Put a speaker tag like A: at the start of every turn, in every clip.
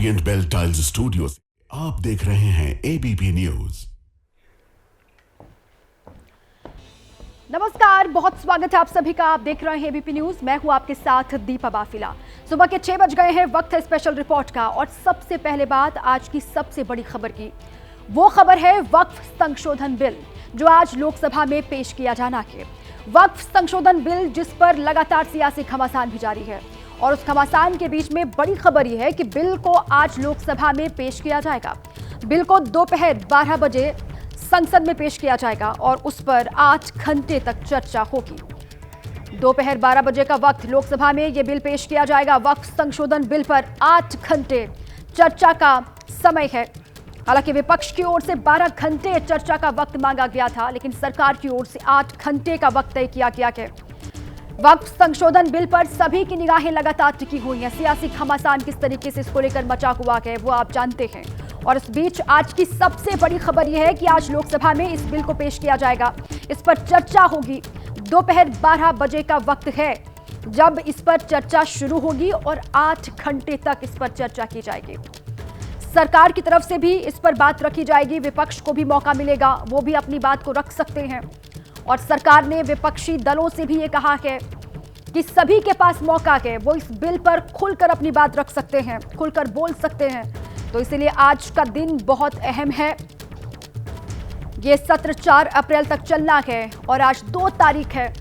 A: Orient bell tiles studio से आप देख रहे हैं एबीपी न्यूज।
B: नमस्कार, बहुत स्वागत है आप सभी का। आप देख रहे हैं एबीपी न्यूज। मैं हूं आपके साथ दीपा बाफिला। सुबह के 6 बज गए हैं, वक्त है स्पेशल रिपोर्ट का। और सबसे पहले बात आज की सबसे बड़ी खबर की। वो खबर है वक्फ संशोधन बिल जो आज लोकसभा में पेश किया जाना है। वक्फ संशोधन बिल जिस पर लगातार सियासी घमासान भी जारी है और उस घमासान के बीच में बड़ी खबर यह है कि बिल को आज लोकसभा में पेश किया जाएगा। बिल को दोपहर 12 बजे संसद में पेश किया जाएगा और उस पर 8 घंटे तक चर्चा होगी। दोपहर 12 बजे का वक्त लोकसभा में यह बिल पेश किया जाएगा। वक्फ संशोधन बिल पर 8 घंटे चर्चा का समय है। हालांकि विपक्ष की ओर से 12 घंटे चर्चा का वक्त मांगा गया था, लेकिन सरकार की ओर से 8 घंटे का वक्त तय किया गया है। वक्फ संशोधन बिल पर सभी की निगाहें लगातार टिकी हुई हैं। सियासी घमासान किस तरीके से इसको लेकर मचा हुआ है वो आप जानते हैं। और इस बीच आज की सबसे बड़ी खबर यह है कि आज लोकसभा में इस बिल को पेश किया जाएगा। इस पर चर्चा होगी। दोपहर 12 बजे का वक्त है जब इस पर चर्चा शुरू होगी और 8 घंटे तक इस पर चर्चा की जाएगी। सरकार की तरफ से भी इस पर बात रखी जाएगी। विपक्ष को भी मौका मिलेगा, वो भी अपनी बात को रख सकते हैं। और सरकार ने विपक्षी दलों से भी ये कहा है कि सभी के पास मौका है, वो इस बिल पर खुलकर अपनी बात रख सकते हैं, खुलकर बोल सकते हैं। तो इसलिए आज का दिन बहुत अहम है। ये सत्र 4 अप्रैल तक चलना है और आज 2 तारीख है।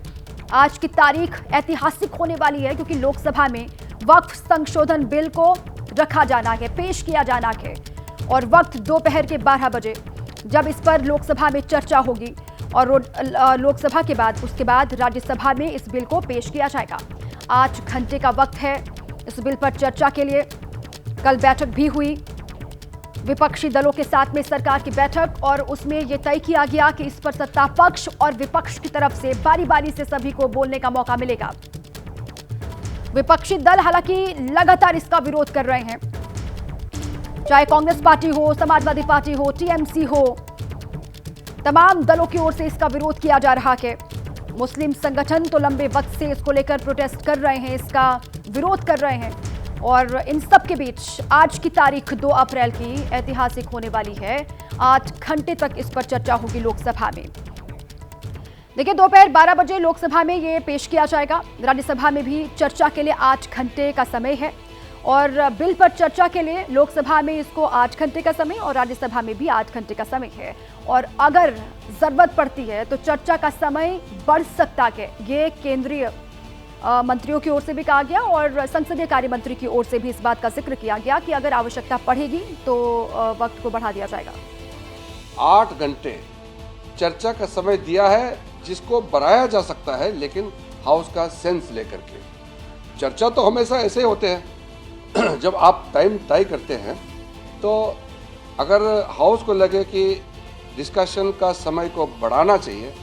B: आज की तारीख ऐतिहासिक होने वाली है क्योंकि लोकसभा में वक्फ संशोधन बिल को रखा जाना है, पेश किया जाना है। और वक्त दोपहर के 12 बजे जब इस पर लोकसभा में चर्चा होगी और लोकसभा के बाद उसके बाद राज्यसभा में इस बिल को पेश किया जाएगा। 8 घंटे का वक्त है इस बिल पर चर्चा के लिए। कल बैठक भी हुई विपक्षी दलों के साथ में, सरकार की बैठक, और उसमें यह तय किया गया कि इस पर सत्ता पक्ष और विपक्ष की तरफ से बारी बारी से सभी को बोलने का मौका मिलेगा। विपक्षी दल हालांकि लगातार इसका विरोध कर रहे हैं, चाहे कांग्रेस पार्टी हो, समाजवादी पार्टी हो, टीएमसी हो, तमाम दलों की ओर से इसका विरोध किया जा रहा है। मुस्लिम संगठन तो लंबे वक्त से इसको लेकर प्रोटेस्ट कर रहे हैं, इसका विरोध कर रहे हैं। और इन सब के बीच आज की तारीख 2 अप्रैल की ऐतिहासिक होने वाली है। 8 घंटे तक इस पर चर्चा होगी लोकसभा में। देखिए, दोपहर 12 बजे लोकसभा में ये पेश किया जाएगा। राज्यसभा में भी चर्चा के लिए 8 घंटे का समय है और बिल पर चर्चा के लिए लोकसभा में इसको 8 घंटे का समय और राज्यसभा में भी 8 घंटे का समय है। और अगर जरूरत पड़ती है तो चर्चा का समय बढ़ सकता है। ये केंद्रीय मंत्रियों की ओर से भी कहा गया और संसदीय कार्य मंत्री की ओर से भी इस बात का जिक्र किया गया कि अगर आवश्यकता पड़ेगी तो वक्त को बढ़ा दिया जाएगा।
C: 8 घंटे चर्चा का समय दिया है, जिसको बढ़ाया जा सकता है, लेकिन हाउस का सेंस लेकर के। चर्चा तो हमेशा ऐसे होते हैं जब आप टाइम तय करते हैं तो अगर हाउस को लगे कि डिस्कशन का समय को बढ़ाना चाहिए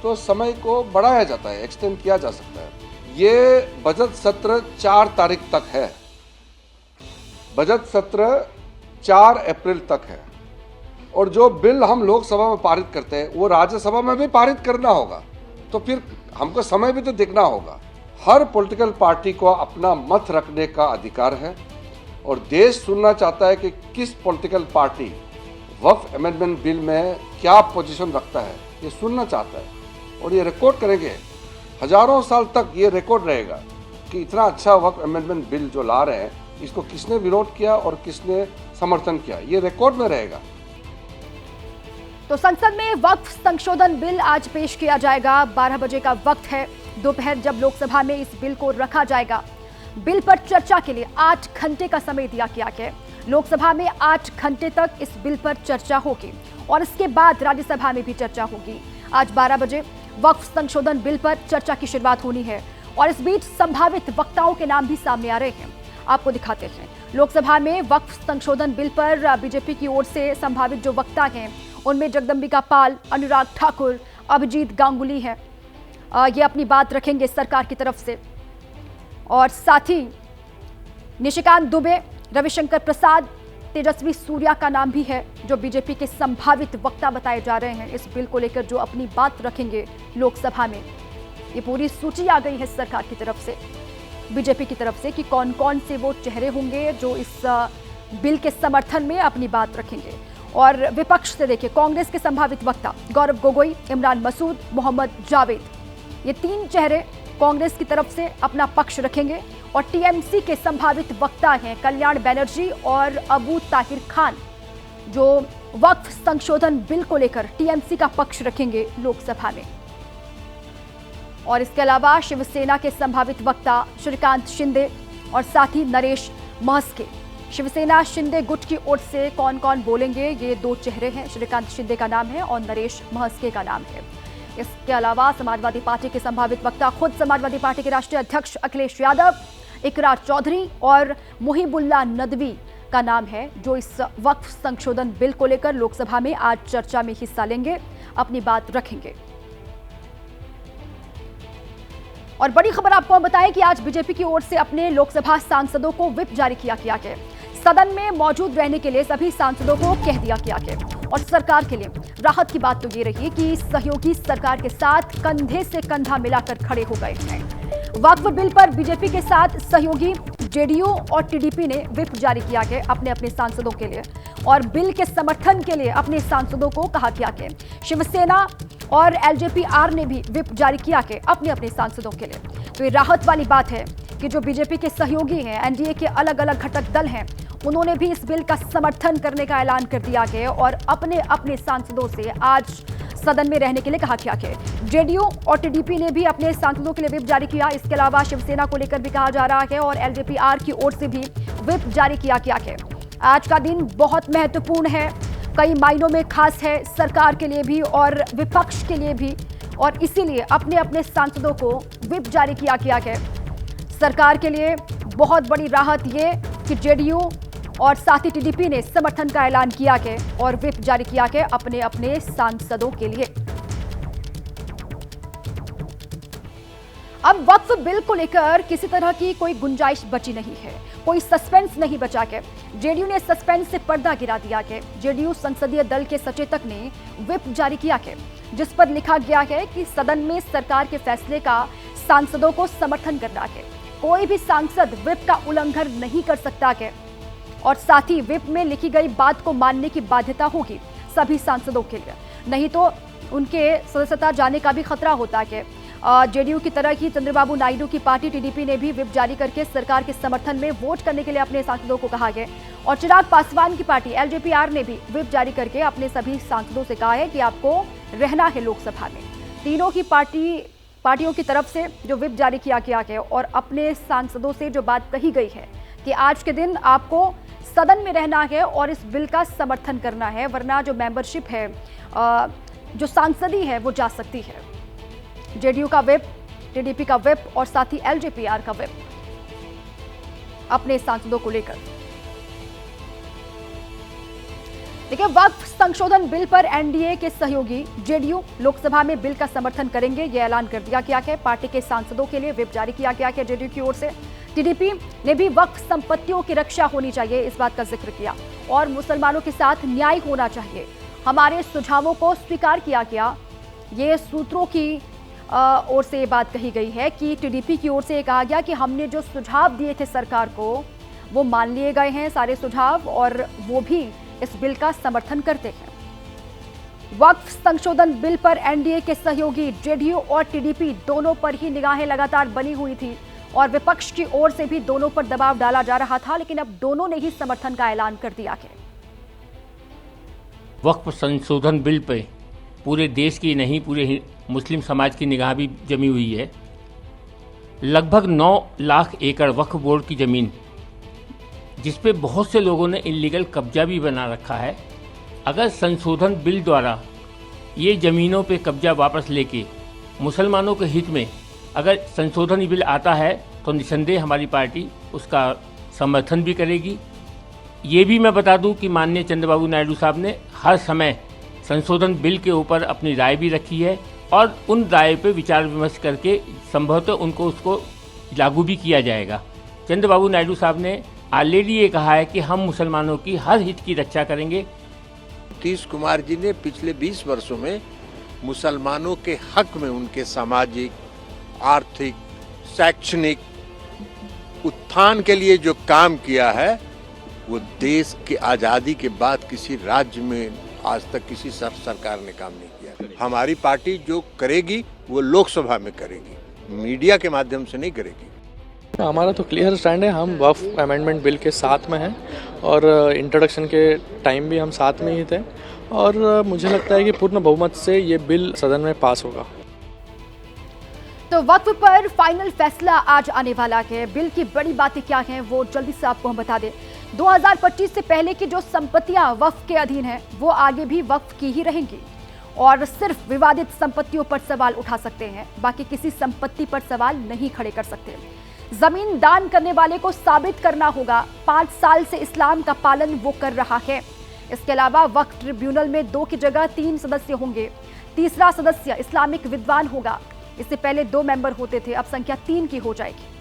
C: तो समय को बढ़ाया जाता है, एक्सटेंड किया जा सकता है। ये बजट सत्र 4 तारीख तक है। बजट सत्र 4 अप्रैल तक है और जो बिल हम लोकसभा में पारित करते हैं वो राज्यसभा में भी पारित करना होगा। तो फिर हमको समय भी तो देखना होगा। हर पॉलिटिकल पार्टी को अपना मत रखने का अधिकार है और देश सुनना चाहता है कि किस पॉलिटिकल पार्टी वक्फ अमेंडमेंट बिल में क्या पोजीशन रखता है, ये सुनना चाहता है। और ये रिकॉर्ड करेंगे, हजारों साल तक ये रिकॉर्ड रहेगा कि इतना अच्छा वक्फ अमेंडमेंट बिल जो ला रहे हैं, इसको किसने विरोध किया और किसने समर्थन किया, ये रिकॉर्ड में रहेगा।
B: तो संसद में वक्फ संशोधन बिल आज पेश किया जाएगा। 12 बजे का वक्त है दोपहर जब लोकसभा में इस बिल को रखा जाएगा। बिल पर चर्चा के लिए 8 घंटे का समय दिया गया है। लोकसभा में 8 घंटे तक इस बिल पर चर्चा होगी और इसके बाद राज्यसभा में भी चर्चा होगी। आज 12 बजे वक्फ संशोधन बिल पर चर्चा की शुरुआत होनी है और इस बीच संभावित वक्ताओं के नाम भी सामने आ रहे हैं। आपको दिखाते हैं। लोकसभा में वक्फ संशोधन बिल पर बीजेपी की ओर से संभावित जो वक्ता हैं उनमें जगदंबिका पाल, अनुराग ठाकुर, अभिजीत गांगुली हैं। ये अपनी बात रखेंगे सरकार की तरफ से। और साथ ही निशिकांत दुबे, रविशंकर प्रसाद, तेजस्वी सूर्या का नाम भी है जो बीजेपी के संभावित वक्ता बताए जा रहे हैं इस बिल को लेकर, जो अपनी बात रखेंगे लोकसभा में। ये पूरी सूची आ गई है सरकार की तरफ से, बीजेपी की तरफ से कि कौन कौन से वो चेहरे होंगे जो इस बिल के समर्थन में अपनी बात रखेंगे। और विपक्ष से देखिए, कांग्रेस के संभावित वक्ता गौरव गोगोई, इमरान मसूद, मोहम्मद जावेद, ये 3 चेहरे कांग्रेस की तरफ से अपना पक्ष रखेंगे। और टीएमसी के संभावित वक्ता हैं कल्याण बनर्जी और अबू ताहिर खान, जो वक्फ संशोधन बिल को लेकर टीएमसी का पक्ष रखेंगे लोकसभा में। और इसके अलावा शिवसेना के संभावित वक्ता श्रीकांत शिंदे और साथ ही नरेश महस्के। शिवसेना शिंदे गुट की ओर से कौन कौन बोलेंगे, ये 2 चेहरे हैं। श्रीकांत शिंदे का नाम है और नरेश महस्के का नाम है। इसके अलावा समाजवादी पार्टी के संभावित वक्ता खुद समाजवादी पार्टी के राष्ट्रीय अध्यक्ष अखिलेश यादव, इकरार चौधरी और मुहिबुल्लाह नदवी का नाम है, जो इस वक्फ संशोधन बिल को लेकर लोकसभा में आज चर्चा में हिस्सा लेंगे, अपनी बात रखेंगे। और बड़ी खबर आपको हम बताएं कि आज बीजेपी की ओर से अपने लोकसभा सांसदों को व्हिप जारी किया गया है। सदन में मौजूद रहने के लिए सभी सांसदों को कह दिया गया है। और सरकार के लिए राहत की बात तो ये रही कि सहयोगी सरकार के साथ कंधे से कंधा मिलाकर खड़े हो गए हैं। वक्फ बिल पर बीजेपी के साथ सहयोगी जेडीयू और टीडीपी ने व्हिप जारी किया है अपने अपने सांसदों के लिए। और बिल के समर्थन के लिए अपने सांसदों को कहा गया है। शिवसेना और एलजेपी-आर ने भी व्हिप जारी किया है अपने अपने सांसदों के लिए। तो ये राहत वाली बात है कि जो बीजेपी के सहयोगी हैं, एनडीए के अलग अलग घटक दल हैं, उन्होंने भी इस बिल का समर्थन करने का ऐलान कर दिया है और अपने अपने सांसदों से आज सदन में रहने के लिए कहा गया है। जेडीयू और टीडीपी ने भी अपने सांसदों के लिए व्हिप जारी किया। इसके अलावा शिवसेना को लेकर भी कहा जा रहा है और एलजेपी-आर की ओर से भी व्हिप जारी किया गया है। आज का दिन बहुत महत्वपूर्ण है, कई मायनों में खास है, सरकार के लिए भी और विपक्ष के लिए भी। और इसीलिए अपने अपने सांसदों को व्हिप जारी किया गया है। सरकार के लिए बहुत बड़ी राहत ये कि जेडीयू और साथ ही टीडीपी ने समर्थन का ऐलान किया है और व्हिप जारी किया है अपने अपने सांसदों के लिए। अब वक्फ बिल को लेकर किसी तरह की कोई गुंजाइश बची नहीं है, कोई सस्पेंस नहीं बचा है। जेडीयू ने सस्पेंस से पर्दा गिरा दिया है। जेडीयू संसदीय दल के सचेतक ने व्हिप जारी किया है, जिस पर लिखा गया है कि सदन में सरकार के फैसले का सांसदों को समर्थन करना है। कोई भी सांसद व्हिप का उल्लंघन नहीं कर सकता है और साथ ही व्हिप में लिखी गई बात को मानने की बाध्यता होगी सभी सांसदों के लिए, नहीं तो उनके सदस्यता जाने का भी खतरा होता है। जेडीयू की तरह ही चंद्रबाबू नायडू की पार्टी टीडीपी ने भी व्हिप जारी करके सरकार के समर्थन में वोट करने के लिए अपने सांसदों को कहा है। और चिराग पासवान की पार्टी एलजेपी-आर ने भी व्हिप जारी करके अपने सभी सांसदों से कहा है कि आपको रहना है लोकसभा में। तीनों की पार्टियों की तरफ से जो व्हिप जारी किया गया है और अपने सांसदों से जो बात कही गई है कि आज के दिन आपको सदन में रहना है और इस बिल का समर्थन करना है, वरना जो मेंबरशिप है, जो सांसदी है, वो जा सकती है। जेडीयू का व्हिप, टीडीपी का व्हिप और साथ ही एलजेपी-आर का व्हिप अपने सांसदों को लेकर। देखिए, वक्फ संशोधन बिल पर एनडीए के सहयोगी जेडीयू लोकसभा में बिल का समर्थन करेंगे, यह ऐलान कर दिया गया है। पार्टी के सांसदों के लिए व्हिप जारी किया गया है जेडीयू की ओर से। टीडीपी ने भी वक्फ संपत्तियों की रक्षा होनी चाहिए, इस बात का जिक्र किया और मुसलमानों के साथ न्याय होना चाहिए। हमारे सुझावों को स्वीकार किया गया, ये सूत्रों की ओर से ये बात कही गई है कि टीडीपी की ओर से ये कहा गया कि हमने जो सुझाव दिए थे सरकार को, वो मान लिए गए हैं सारे सुझाव और वो भी इस बिल का समर्थन करते हैं। वक्फ संशोधन बिल पर एनडीए के सहयोगी जेडीयू और टीडीपी दोनों पर ही निगाहें लगातार बनी हुई थी और विपक्ष की ओर से भी दोनों पर दबाव डाला जा रहा था, लेकिन अब दोनों ने ही समर्थन का ऐलान कर दिया है।
D: वक्फ संशोधन बिल पे पूरे देश की नहीं, पूरे मुस्लिम समाज की निगाह भी जमी हुई है। लगभग 9 लाख एकड़ वक्फ बोर्ड की ज़मीन, जिस पे बहुत से लोगों ने इलीगल कब्जा भी बना रखा है, अगर संशोधन बिल द्वारा ये ज़मीनों पे कब्जा वापस लेके मुसलमानों के हित में अगर संशोधन बिल आता है तो निसंदेह हमारी पार्टी उसका समर्थन भी करेगी। ये भी मैं बता दूं कि माननीय चंद्रबाबू नायडू साहब ने हर समय संशोधन बिल के ऊपर अपनी राय भी रखी है और उन राय पे विचार विमर्श करके संभवतः उसको लागू भी किया जाएगा। चंद्रबाबू नायडू साहब ने ऑलरेडी ये कहा है कि हम मुसलमानों की हर हित की रक्षा करेंगे।
E: नीतीश कुमार जी ने पिछले 20 वर्षों में मुसलमानों के हक में उनके सामाजिक, आर्थिक, शैक्षणिक उत्थान के लिए जो काम किया है, वो देश की आज़ादी के बाद किसी राज्य में आज तक किसी सरकार ने काम नहीं किया। हमारी पार्टी जो करेगी वो लोकसभा में करेगी, मीडिया के माध्यम से नहीं करेगी।
F: हमारा तो क्लियर स्टैंड है, हम वक्फ अमेंडमेंट बिल के साथ में हैं और इंट्रोडक्शन के टाइम भी हम साथ में ही थे और मुझे लगता है कि पूर्ण बहुमत से ये बिल सदन में पास होगा।
B: तो वक्फ पर फाइनल फैसला आज आने वाला है। बिल की बड़ी बातें क्या हैं वो जल्दी से आपको हम बता दें। 2025 से पहले की जो संपत्तियां वक्फ के अधीन हैं वो आगे भी वक्फ की ही रहेंगी और सिर्फ विवादित संपत्तियों पर सवाल उठा सकते हैं, बाकी किसी संपत्ति पर सवाल नहीं खड़े कर सकते। जमीन दान करने वाले को साबित करना होगा 5 साल से इस्लाम का पालन वो कर रहा है। इसके अलावा वक्फ ट्रिब्यूनल में 2 की जगह 3 सदस्य होंगे, तीसरा सदस्य इस्लामिक विद्वान होगा। इससे पहले 2 मेंबर होते थे, अब संख्या 3 की हो जाएगी।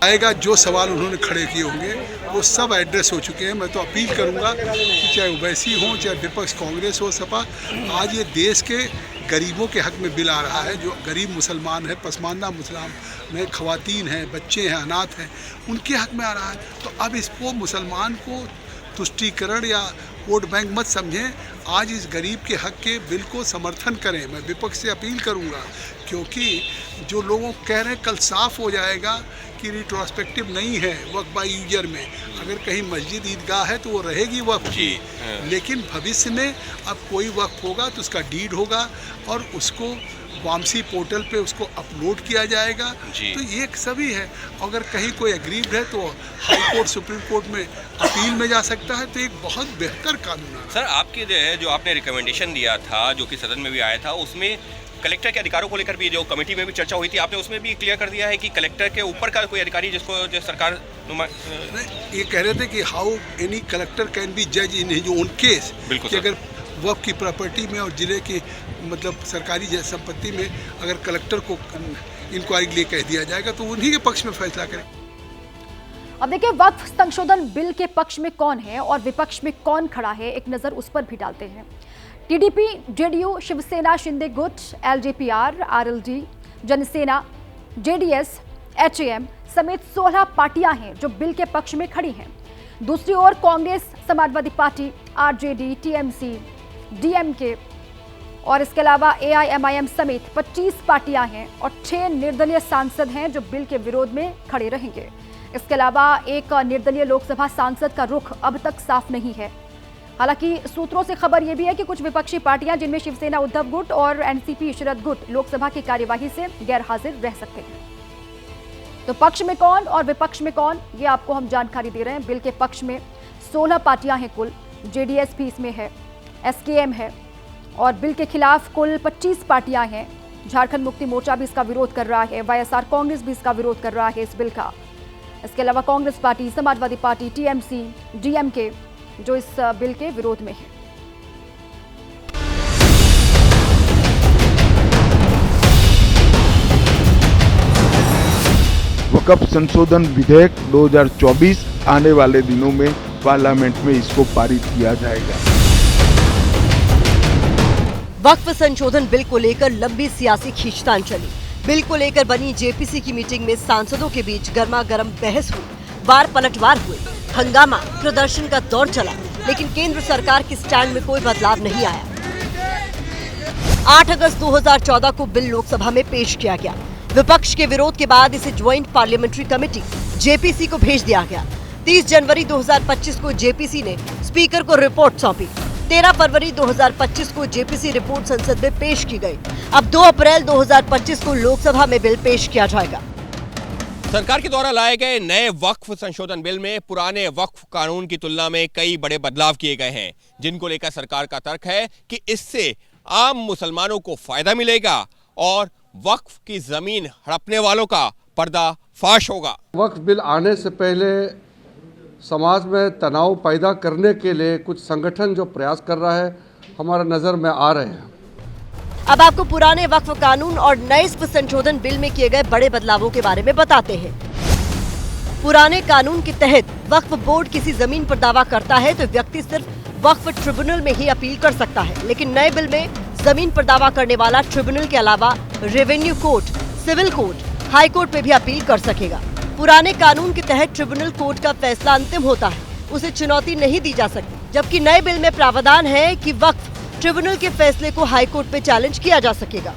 G: आएगा जो सवाल उन्होंने खड़े किए होंगे वो सब एड्रेस हो चुके हैं। मैं तो अपील करूंगा कि चाहे ओवैसी हो, चाहे विपक्ष कांग्रेस हो, सपा, आज ये देश के गरीबों के हक में बिल आ रहा है। जो गरीब मुसलमान है, पसमानदा मुसलमान है, खवातीन हैं, बच्चे हैं, अनाथ हैं, उनके हक में आ रहा है। तो अब इसको मुसलमान को तुष्टीकरण या वोट बैंक मत समझें, आज इस गरीब के हक के बिल को समर्थन करें। मैं विपक्ष से अपील करूंगा, क्योंकि जो लोगों कह रहे हैं कल साफ हो जाएगा कि रिट्रोस्पेक्टिव नहीं है वक्फ बाय यूजर में। अगर कहीं मस्जिद ईदगाह है तो वो रहेगी वक्फ की, लेकिन भविष्य में अब कोई वक्फ होगा तो उसका डीड होगा और उसको वामसी पोर्टल पे उसको अपलोड किया जाएगा। तो ये सभी है। अगर कहीं कोई एग्रीव्ड है तो हाई कोर्ट, सुप्रीम कोर्ट में अपील में जा सकता है। तो एक बहुत बेहतर कानून है।
H: सर, आपके जो आपने रिकमेंडेशन दिया था, जो कि सदन में भी आया था, उसमें कलेक्टर के अधिकारों को लेकर भी जो कमेटी में भी चर्चा हुई थी, आपने उसमें भी क्लियर कर दिया है कि कलेक्टर के ऊपर का कोई अधिकारी जिसको जो सरकार
G: ये कह रहे थे कि how any collector can be जज इन हिज ओन केस, कि अगर वक्फ की प्रॉपर्टी में और जिले की मतलब सरकारी संपत्ति में अगर कलेक्टर को इंक्वायरी के लिए कह दिया जाएगा तो उन्हीं के पक्ष में फैसला करें।
B: अब देखिए वक्फ संशोधन बिल के पक्ष में कौन है और विपक्ष में कौन खड़ा है, एक नजर उस पर भी डालते हैं। टीडीपी, जेडीयू, शिवसेना, शिंदे गुट, LJPR, RLD, Jana Sena, JDS, HAM समेत 16 पार्टियां हैं जो बिल के पक्ष में खड़ी हैं। दूसरी ओर कांग्रेस, समाजवादी पार्टी, आरजेडी, टीएमसी, डीएमके और इसके अलावा एआईएमआईएम समेत 25 पार्टियां हैं और 6 निर्दलीय सांसद हैं जो बिल के विरोध में खड़े रहेंगे। इसके अलावा एक निर्दलीय लोकसभा सांसद का रुख अब तक साफ नहीं है। हालांकि सूत्रों से खबर यह भी है कि कुछ विपक्षी पार्टियां जिनमें शिवसेना उद्धव गुट और एनसीपी शरद गुट लोकसभा की कार्यवाही से गैर हाजिर रह सकते हैं। तो पक्ष में कौन और विपक्ष में कौन, ये आपको हम जानकारी दे रहे हैं। बिल के पक्ष में 16 पार्टियां हैं कुल, जेडीएस भी इसमें है, एसकेएम है और बिल के खिलाफ कुल 25 पार्टियां हैं। झारखंड मुक्ति मोर्चा भी इसका विरोध कर रहा है, वाईएसआर कांग्रेस भी इसका विरोध कर रहा है इस बिल का। इसके अलावा Congress party, Samajwadi party, TMC, DMK जो इस बिल के विरोध में है।
I: वक्फ संशोधन विधेयक 2024 आने वाले दिनों में पार्लियामेंट में इसको पारित किया जाएगा।
J: वक्फ संशोधन बिल को लेकर लंबी सियासी खींचतान चली। बिल को लेकर बनी जेपीसी की मीटिंग में सांसदों के बीच गर्मागर्म बहस हुई, वार पलटवार हुए, हंगामा, प्रदर्शन का दौर चला, लेकिन केंद्र सरकार के स्टैंड में कोई बदलाव नहीं आया। 8 अगस्त 2014 को बिल लोकसभा में पेश किया गया। विपक्ष के विरोध के बाद इसे ज्वाइंट पार्लियामेंट्री कमेटी जेपीसी को भेज दिया गया। 30 जनवरी 2025 को जेपीसी ने स्पीकर को रिपोर्ट सौंपी। 13 फरवरी 2025 को जेपीसी रिपोर्ट संसद में पेश की गई। अब 2 अप्रैल 2025 को लोकसभा में बिल पेश किया जाएगा।
H: सरकार के द्वारा लाए गए नए वक्फ संशोधन बिल में पुराने वक्फ कानून की तुलना में कई बड़े बदलाव किए गए हैं, जिनको लेकर सरकार का तर्क है कि इससे आम मुसलमानों को फायदा मिलेगा और वक्फ की जमीन हड़पने वालों का पर्दाफाश होगा।
C: वक्फ बिल आने से पहले समाज में तनाव पैदा करने के लिए कुछ संगठन जो प्रयास कर रहा है हमारा नजर में आ रहे हैं।
J: अब आपको पुराने वक्फ कानून और नए संशोधन बिल में किए गए बड़े बदलावों के बारे में बताते हैं। पुराने कानून के तहत वक्फ बोर्ड किसी जमीन पर दावा करता है तो व्यक्ति सिर्फ वक्फ ट्रिब्यूनल में ही अपील कर सकता है, लेकिन नए बिल में जमीन पर दावा करने वाला ट्रिब्यूनल के अलावा revenue court, civil court, high court में भी अपील कर सकेगा। पुराने कानून के तहत ट्रिब्यूनल कोर्ट का फैसला अंतिम होता है, उसे चुनौती नहीं दी जा सकती, जबकि नए बिल में प्रावधान है कि वक्फ ट्रिब्यूनल के फैसले को हाई कोर्ट पे चैलेंज किया जा सकेगा।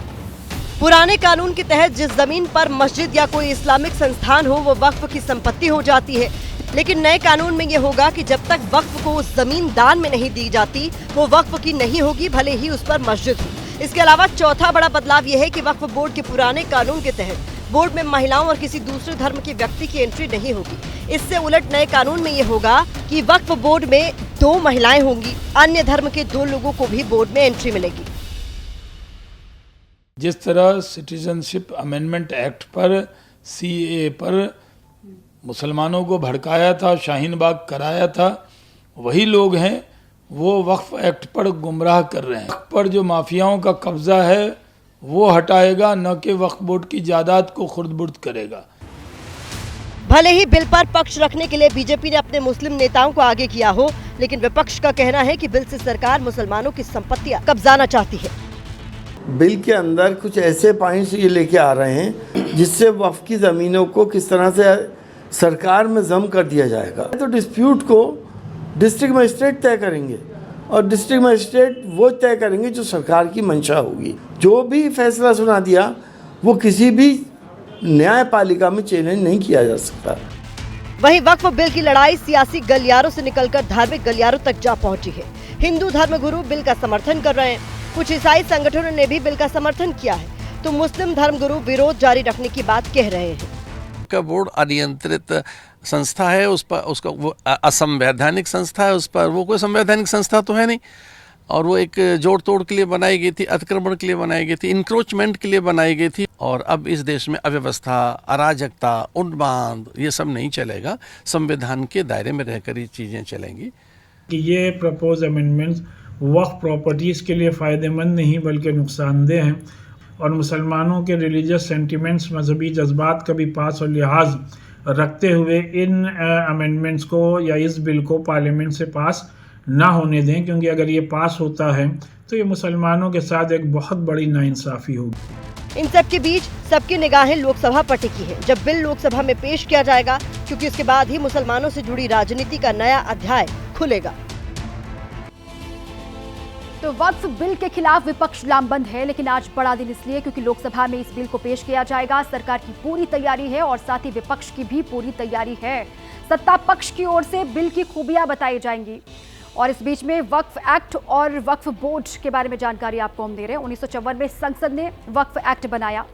J: पुराने कानून के तहत जिस जमीन पर मस्जिद या कोई इस्लामिक संस्थान हो वो वक्फ की संपत्ति हो जाती है, लेकिन नए कानून में ये होगा कि जब तक वक्फ को उस जमीन दान में नहीं दी जाती वो वक्फ की नहीं होगी, भले ही उस पर मस्जिद हो। इसके अलावा चौथा बड़ा बदलाव यह है कि वक्फ बोर्ड के पुराने कानून के तहत बोर्ड में महिलाओं और किसी दूसरे धर्म के व्यक्ति की एंट्री नहीं होगी। इससे उलट नए कानून में ये होगा कि वक्फ बोर्ड में 2 महिलाएं होंगी, अन्य धर्म के 2 लोगों को भी बोर्ड में एंट्री मिलेगी।
K: जिस तरह सिटीजनशिप अमेंडमेंट एक्ट पर CAA पर मुसलमानों को भड़काया था, शाहीन बाग कराया था, वही लोग हैं वो वक्फ एक्ट पर गुमराह कर रहे हैं। वक्फ पर जो माफियाओं का कब्जा है वो हटाएगा, न कि वक्फ बोर्ड की जायदाद को खुर्द-बुर्द करेगा।
J: भले ही बिल पर पक्ष रखने के लिए बीजेपी ने अपने मुस्लिम नेताओं को आगे किया हो, लेकिन विपक्ष का कहना है कि बिल से सरकार मुसलमानों की संपत्तियां कब्जाना चाहती है।
L: बिल के अंदर कुछ ऐसे पॉइंट्स ये लेके आ रहे हैं जिससे वक्फ की ज़मीनों को किस तरह से सरकार में जम कर दिया जाएगा। तो डिस्प्यूट को डिस्ट्रिक्ट मजिस्ट्रेट तय करेंगे और डिस्ट्रिक्ट मजिस्ट्रेट वो तय करेंगे जो सरकार की मंशा होगी। जो भी फैसला सुना दिया वो किसी भी न्यायपालिका में चैलेंज नहीं किया जा सकता।
J: वहीं वक्फ बिल की लड़ाई सियासी गलियारों से निकलकर धार्मिक गलियारों तक जा पहुंची है। हिंदू धर्मगुरु बिल का समर्थन कर रहे हैं, कुछ ईसाई संगठनों ने भी बिल का समर्थन किया है, तो मुस्लिम धर्मगुरु विरोध जारी रखने की बात कह रहे हैं।
M: का बोर्ड अनियंत्रित संस्था है, उस पर उसका वो असंवैधानिक संस्था है, उस पर वो कोई संवैधानिक संस्था तो है नहीं, और वो एक जोड़ तोड़ के लिए बनाई गई थी, अतिक्रमण के लिए बनाई गई थी, इंक्रोचमेंट के लिए बनाई गई थी। और अब इस देश में अव्यवस्था, अराजकता, उन्माद ये सब नहीं चलेगा। संविधान के दायरे में रहकर ये चीज़ें चलेंगी।
N: ये प्रपोज अमेंडमेंट्स वक्फ प्रॉपर्टीज़ के लिए फ़ायदेमंद नहीं बल्कि नुकसानदेह हैं, और मुसलमानों के रिलीजियस सेंटिमेंट्स, मजहबी जज्बात का भी पास और लिहाज रखते हुए इन अमेंडमेंट्स को या इस बिल को पार्लियामेंट से पास ना होने दें, क्योंकि अगर ये पास होता है तो ये मुसलमानों के साथ एक बहुत बड़ी नाइंसाफ़ी होगी।
J: इन सब के बीच सबकी निगाहें लोकसभा पर टिकी है, जब बिल लोकसभा में पेश किया जाएगा, क्योंकि इसके बाद ही मुसलमानों से जुड़ी राजनीति का नया अध्याय खुलेगा।
B: तो वक्फ बिल के खिलाफ विपक्ष लामबंद है, लेकिन आज बड़ा दिन इसलिए क्योंकि लोकसभा में इस बिल को पेश किया जाएगा। सरकार की पूरी तैयारी है और साथ ही विपक्ष की भी पूरी तैयारी है। सत्ता पक्ष की ओर से बिल की खूबियां बताई जाएंगी, और इस बीच में वक्फ एक्ट और वक्फ बोर्ड के बारे में जानकारी आपको हम दे रहे हैं। 1954 में संसद ने वक्फ एक्ट बनाया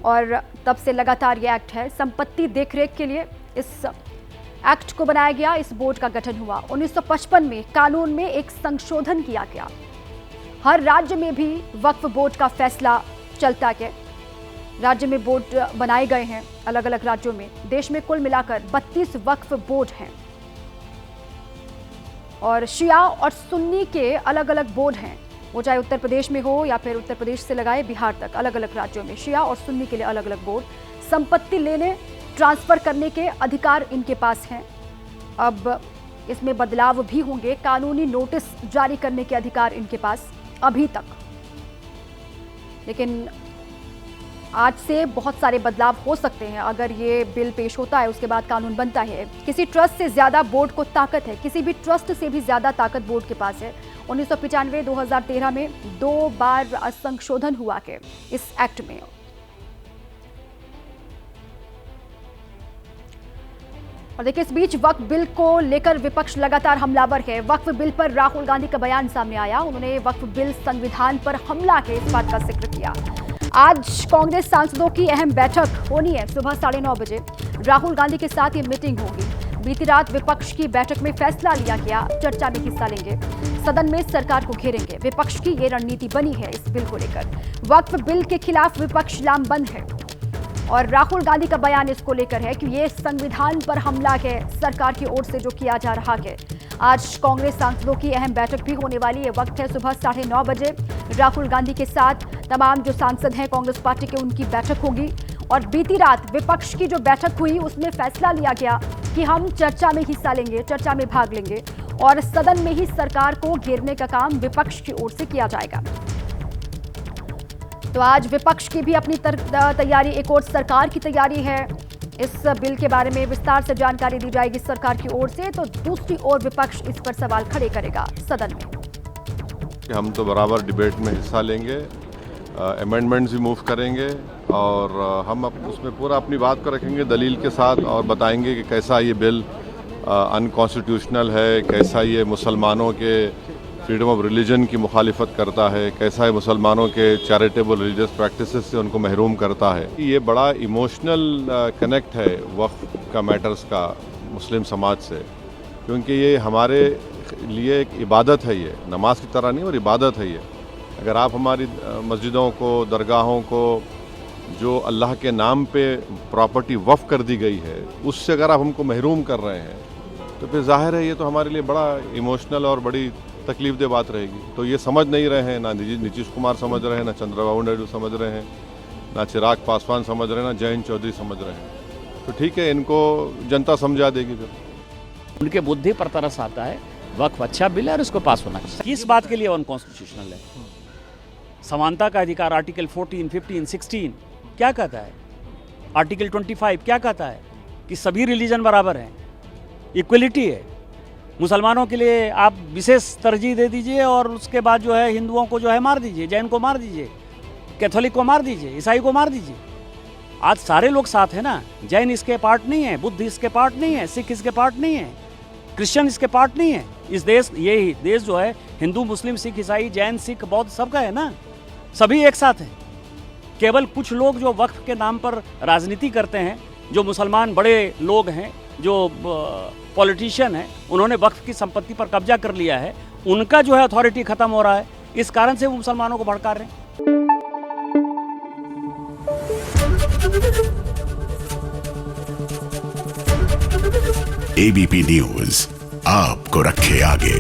B: और तब से लगातार ये एक्ट है। संपत्ति देखरेख के लिए इस एक्ट को बनाया गया, इस बोर्ड का गठन हुआ। 1955 में कानून में एक संशोधन किया गया। हर राज्य में भी वक्फ बोर्ड का फैसला चलता है। राज्य में बोर्ड बनाए गए हैं अलग अलग राज्यों में। देश में कुल मिलाकर 32 वक्फ बोर्ड हैं, और शिया और सुन्नी के अलग अलग बोर्ड हैं, वो चाहे उत्तर प्रदेश में हो या फिर उत्तर प्रदेश से लगाए बिहार तक, अलग अलग राज्यों में शिया और सुन्नी के लिए अलग अलग बोर्ड। संपत्ति लेने, ट्रांसफर करने के अधिकार इनके पास हैं। अब इसमें बदलाव भी होंगे। कानूनी नोटिस जारी करने के अधिकार इनके पास अभी तक, लेकिन आज से बहुत सारे बदलाव हो सकते हैं। अगर ये बिल पेश होता है, उसके बाद कानून बनता है। किसी ट्रस्ट से ज्यादा बोर्ड को ताकत है, किसी भी ट्रस्ट से भी ज्यादा ताकत बोर्ड के पास है। 1995, 2013 में 2 बार संशोधन हुआ है इस एक्ट में। और देखिए, इस बीच वक्फ बिल को लेकर विपक्ष लगातार हमलावर है। वक्फ बिल पर राहुल गांधी का बयान सामने आया। उन्होंने वक्फ बिल संविधान पर हमला के इस बात का जिक्र किया। आज कांग्रेस सांसदों की अहम बैठक होनी है सुबह 9:30 बजे। राहुल गांधी के साथ ये मीटिंग होगी। बीती रात विपक्ष की बैठक में फैसला लिया गया, चर्चा में हिस्सा लेंगे, सदन में सरकार को घेरेंगे। विपक्ष की ये रणनीति बनी है इस बिल को लेकर। वक्फ बिल के खिलाफ विपक्ष लामबंद है, और राहुल गांधी का बयान इसको लेकर है कि ये संविधान पर हमला है सरकार की ओर से जो किया जा रहा है। आज कांग्रेस सांसदों की अहम बैठक भी होने वाली है। वक्त है सुबह 9:30 बजे। राहुल गांधी के साथ तमाम जो सांसद हैं कांग्रेस पार्टी के, उनकी बैठक होगी। और बीती रात विपक्ष की जो बैठक हुई उसमें फैसला लिया गया कि हम चर्चा में हिस्सा लेंगे, चर्चा में भाग लेंगे, और सदन में ही सरकार को घेरने का काम विपक्ष की ओर से किया जाएगा। तो आज विपक्ष की भी अपनी तैयारी, एक और सरकार की तैयारी है। इस बिल के बारे में विस्तार से जानकारी दी जाएगी सरकार की ओर से, तो दूसरी ओर विपक्ष इस पर सवाल खड़े करेगा सदन में।
O: हम तो बराबर डिबेट में हिस्सा लेंगे, अमेंडमेंट्स भी मूव करेंगे और हम उसमें पूरा अपनी बात को रखेंगे दलील के साथ और बताएंगे कि कैसा ये बिल अनकॉन्स्टिट्यूशनल है, कैसा ये मुसलमानों के फ्रीडम ऑफ रिलीजन की मुखालिफत करता है, कैसा है मुसलमानों के चैरिटेबल रिलीजियस प्रैक्टिसेस से उनको महरूम करता है। ये बड़ा इमोशनल कनेक्ट है वक्फ का मैटर्स का मुस्लिम समाज से, क्योंकि ये हमारे लिए एक इबादत है, ये नमाज की तरह नहीं और इबादत है ये। अगर आप हमारी मस्जिदों को, दरगाहों को जो अल्लाह के नाम पे प्रॉपर्टी वक्फ कर दी गई है उससे अगर आप हमको महरूम कर रहे हैं तो फिर जाहिर है ये तो हमारे लिए बड़ा इमोशनल और बड़ी तकलीफ दे बात रहेगी। तो ये समझ नहीं रहे हैं, ना नीतीश कुमार समझ रहे हैं, ना चंद्रबाबू नायडू समझ रहे हैं, ना चिराग पासवान समझ रहे हैं, ना जयंत चौधरी समझ रहे हैं। तो ठीक है, इनको जनता समझा देगी फिर।
P: उनके बुद्धि पर तरस आता है। वक्फ अच्छा बिल है और इसको पास होना चाहिए। किस बात के लिए अनकॉन्स्टिट्यूशनल है? समानता का अधिकार आर्टिकल 14, 15, 16 क्या कहता है? आर्टिकल 25 क्या कहता है? कि सभी रिलीजन बराबर हैं, इक्वलिटी है। मुसलमानों के लिए आप विशेष तरजीह दे दीजिए और उसके बाद जो है हिंदुओं को जो है मार दीजिए, जैन को मार दीजिए, कैथोलिक को मार दीजिए, ईसाई को मार दीजिए। आज सारे लोग साथ हैं ना। जैन इसके पार्ट नहीं है, बुद्ध इसके पार्ट नहीं है, सिख इसके पार्ट नहीं है, क्रिश्चियन इसके पार्ट नहीं है। इस देश, ये देश जो है हिंदू, मुस्लिम, सिख, ईसाई, जैन, सिख, बौद्ध सबका है ना। सभी एक साथ हैं। केवल कुछ लोग जो वक्फ के नाम पर राजनीति करते हैं, जो मुसलमान बड़े लोग हैं, जो पॉलिटिशियन हैं, उन्होंने वक्फ की संपत्ति पर कब्जा कर लिया है, उनका जो है अथॉरिटी खत्म हो रहा है। इस कारण से वो मुसलमानों को भड़का रहे हैं।
A: एबीपी न्यूज आपको रखे आगे।